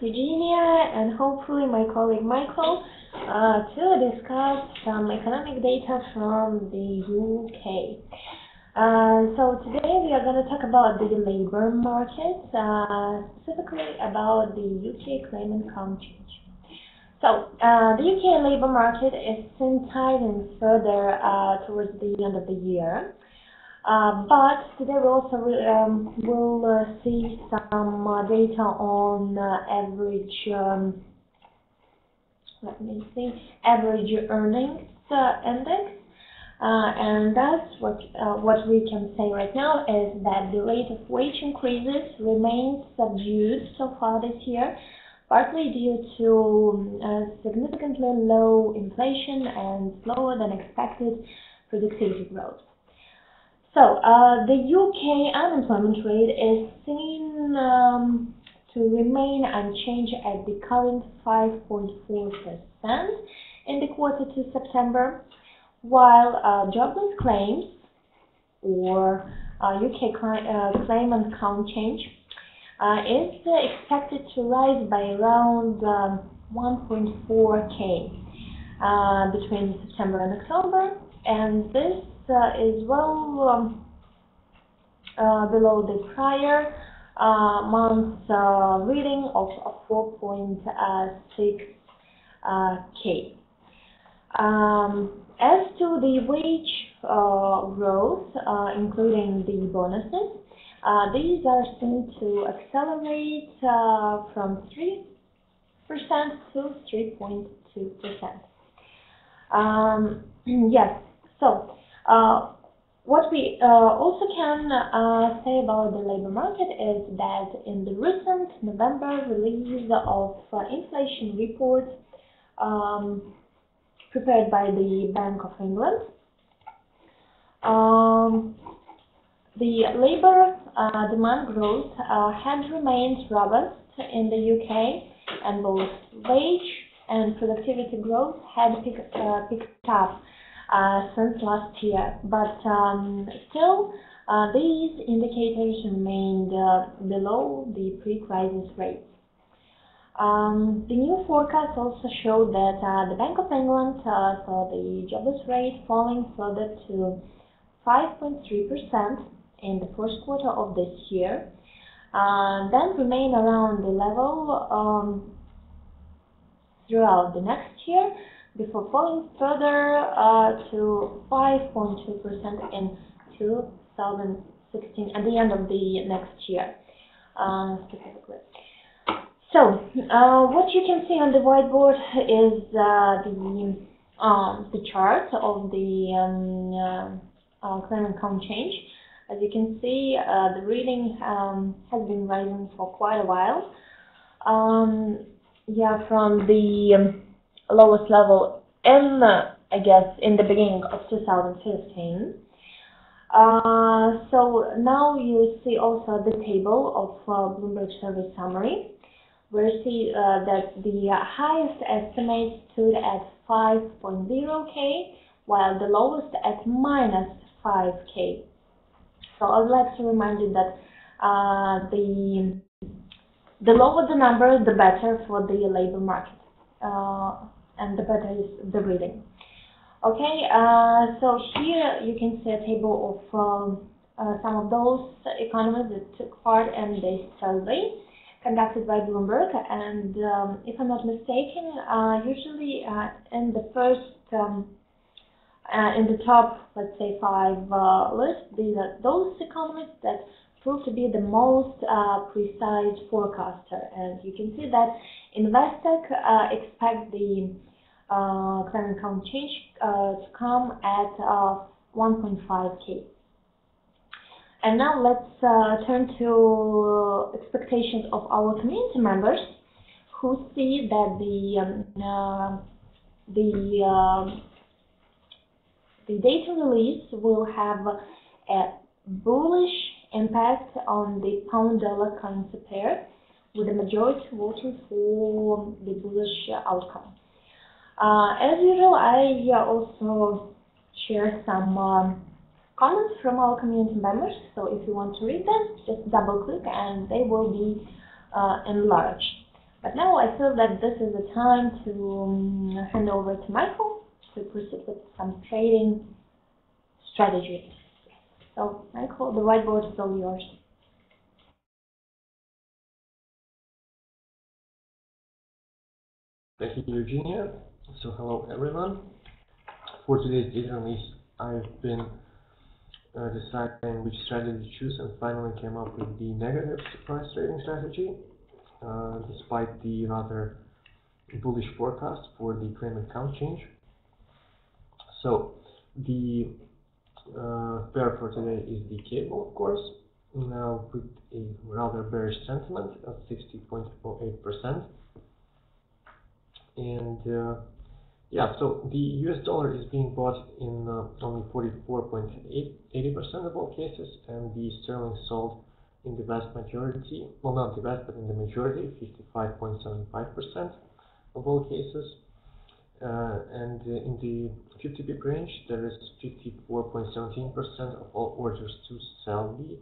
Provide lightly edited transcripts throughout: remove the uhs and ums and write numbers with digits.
Eugenia, and hopefully my colleague Michael to discuss some economic data from the UK. So today we are going to talk about the labor market, specifically about the UK claimant count change. So the UK labor market is seen tightening further towards the end of the year. But today we also will see some data on average, average earnings index, and that's what we can say right now is that the rate of wage increases remains subdued so far this year, partly due to significantly low inflation and slower than expected productivity growth. So, the UK unemployment rate is seen to remain unchanged at the current 5.4% in the quarter to September, while jobless claims, or UK claimant count change, is expected to rise by around 1.4K between September and October, and this is well below the prior month's reading of 4.6K. As to the wage growth, including the bonuses, these are seen to accelerate from 3% to 3.2%. Yes, so what we also can say about the labor market is that in the recent November release of inflation report prepared by the Bank of England, the labor demand growth had remained robust in the UK, and both wage and productivity growth had picked up since last year, but still these indicators remained below the pre-crisis rates. The new forecast also showed that the Bank of England saw the jobless rate falling further to 5.3% in the first quarter of this year, then remain around the level throughout the next year, before falling further to 5.2% in 2016, at the end of the next year, specifically. So, what you can see on the whiteboard is the chart of the claimant count change. As you can see, the reading has been rising for quite a while. Yeah, from the lowest level in, I guess, in the beginning of 2015. So now you see also the table of Bloomberg Survey Summary, where you see that the highest estimate stood at 5.0K, while the lowest at minus 5K. So I would like to remind you that the lower the number, the better for the labor market. And the better is the reading. Okay, so here you can see a table of some of those economists that took part in this survey conducted by Bloomberg, and if I'm not mistaken, usually in the first, in the top, let's say 5 lists, these are those economists that prove to be the most precise forecaster, and you can see that Investec expect the claimant count change to come at 1.5K. And now let's turn to expectations of our community members, who see that the data release will have a bullish impact on the pound-dollar currency pair, with the majority voting for the bullish outcome. As usual, I also share some comments from our community members, so if you want to read them, just double click and they will be enlarged. But now I feel that this is the time to hand over to Michael to proceed with some trading strategy. So, Michael, the whiteboard is all yours. Thank you, Eugenia. So hello everyone. For today's data release, I've been deciding which strategy to choose and finally came up with the negative surprise trading strategy, despite the rather bullish forecast for the claimant count change. So the pair for today is the cable, of course, now with a rather bearish sentiment of 60.08%. And yeah, so the US dollar is being bought in only 44.80% of all cases, and the sterling sold in the vast majority, well, not the vast, but in the majority, 55.75% of all cases. And in the 50 pip range, there is 54.17% of all orders to sell the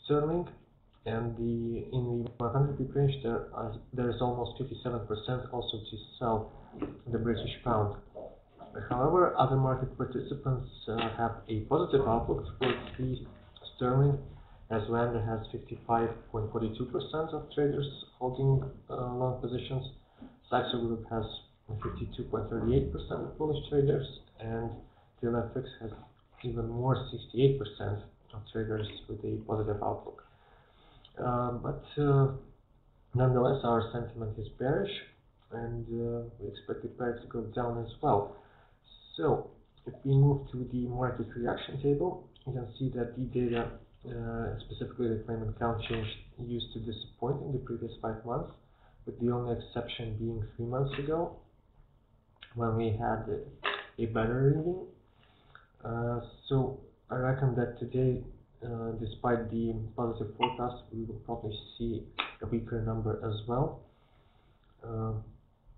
sterling, and in the 100 pip range, there is almost 57% also to sell the British pound. However, other market participants have a positive outlook for the sterling, as Rand has 55.42% of traders holding long positions. Saxo Group has 52.38% of bullish traders, and TLFX has even more, 68% of traders with a positive outlook. But nonetheless, our sentiment is bearish, and we expect the pair to go down as well. So, if we move to the market reaction table, you can see that the data, specifically the claimant count change, used to disappoint in the previous 5 months, with the only exception being 3 months ago, when we had a better reading. So, I reckon that today, despite the positive forecast, we will probably see a weaker number as well.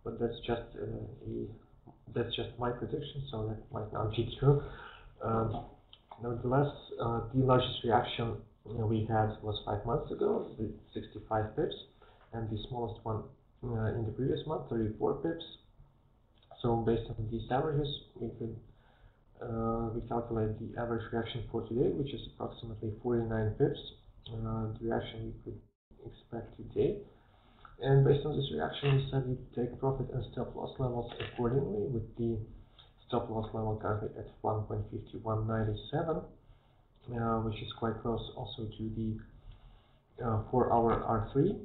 But that's just my prediction, so that might not be true. Nevertheless, the largest reaction we had was 5 months ago, with 65 pips, and the smallest one in the previous month, 34 pips. So based on these averages, we could calculate the average reaction for today, which is approximately 49 pips, the reaction we could expect today. And based on this reaction, we said we take profit and stop loss levels accordingly, with the stop loss level currently at 1.5197, which is quite close also to the 4-hour R3,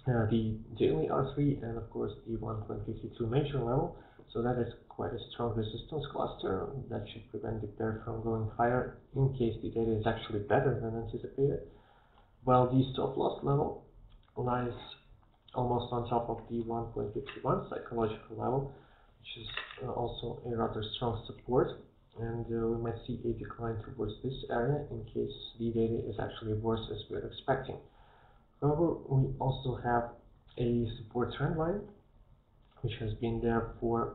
the daily R3, and of course the 1.52 major level. So that is quite a strong resistance cluster that should prevent the pair from going higher in case the data is actually better than anticipated. While the stop loss level lies almost on top of the 1.51 psychological level, which is also a rather strong support, and we might see a decline towards this area in case the data is actually worse as we're expecting. However, we also have a support trend line, which has been there for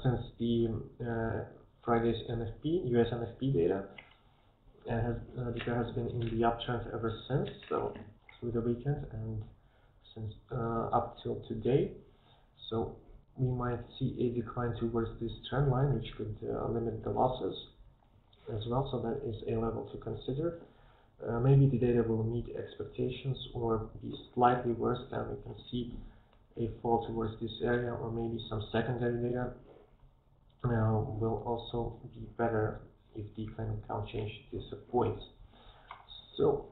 since the Friday's NFP, US NFP data, and the pair has been in the uptrend ever since, so through the weekend and since up till today. So we might see a decline towards this trend line, which could limit the losses as well, so that is a level to consider. Maybe the data will meet expectations or be slightly worse, then we can see a fall towards this area, or maybe some secondary data will also be better if the claimant count change disappoints. So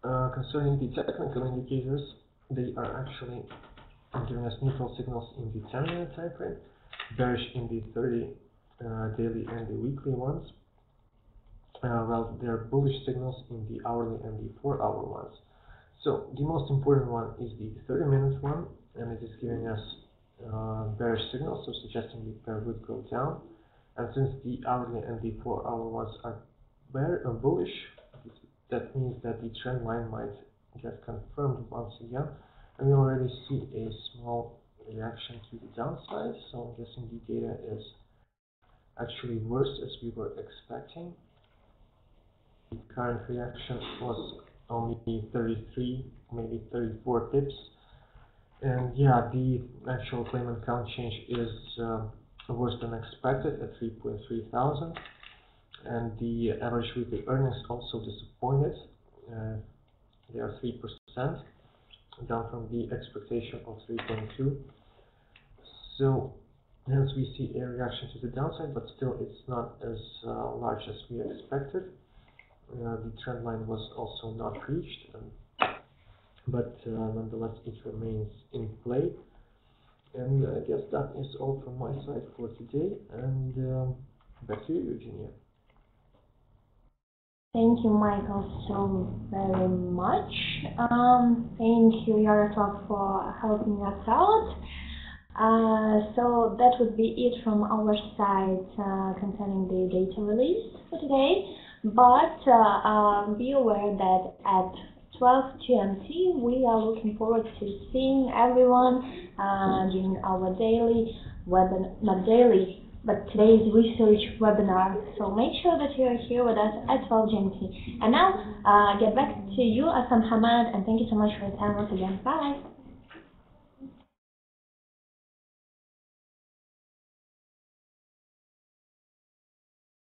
concerning the technical indicators, they are actually giving us neutral signals in the 10-minute time frame, bearish in the 30 daily and the weekly ones, while there are bullish signals in the hourly and the 4-hour ones. So the most important one is the 30-minute one, and it is giving us bearish signals, so suggesting the pair would go down. And since the hourly and the 4-hour ones are bullish, that means that the trend line might get confirmed once again, and we already see a small reaction to the downside. So I'm guessing the data is actually worse as we were expecting. The current reaction was only 33, maybe 34 pips, And yeah, the actual claimant count change is worse than expected at 3.3 thousand. And the average weekly earnings also disappointed. They are 3%, down from the expectation of 3.2. So hence we see a reaction to the downside, but still it's not as large as we expected. The trend line was also not reached, but nonetheless it remains in play. And I guess that is all from my side for today, and back to you, Eugenia. Thank you, Michael, so very much. Thank you, Yaroslav, for helping us out. So that would be it from our side concerning the data release for today. But be aware that at 12 GMT, we are looking forward to seeing everyone during our daily webinar, not daily, but today's research webinar. So make sure that you are here with us at 12 GMT. And now, get back to you, Hassan Hamad, and thank you so much for your time once again. Bye.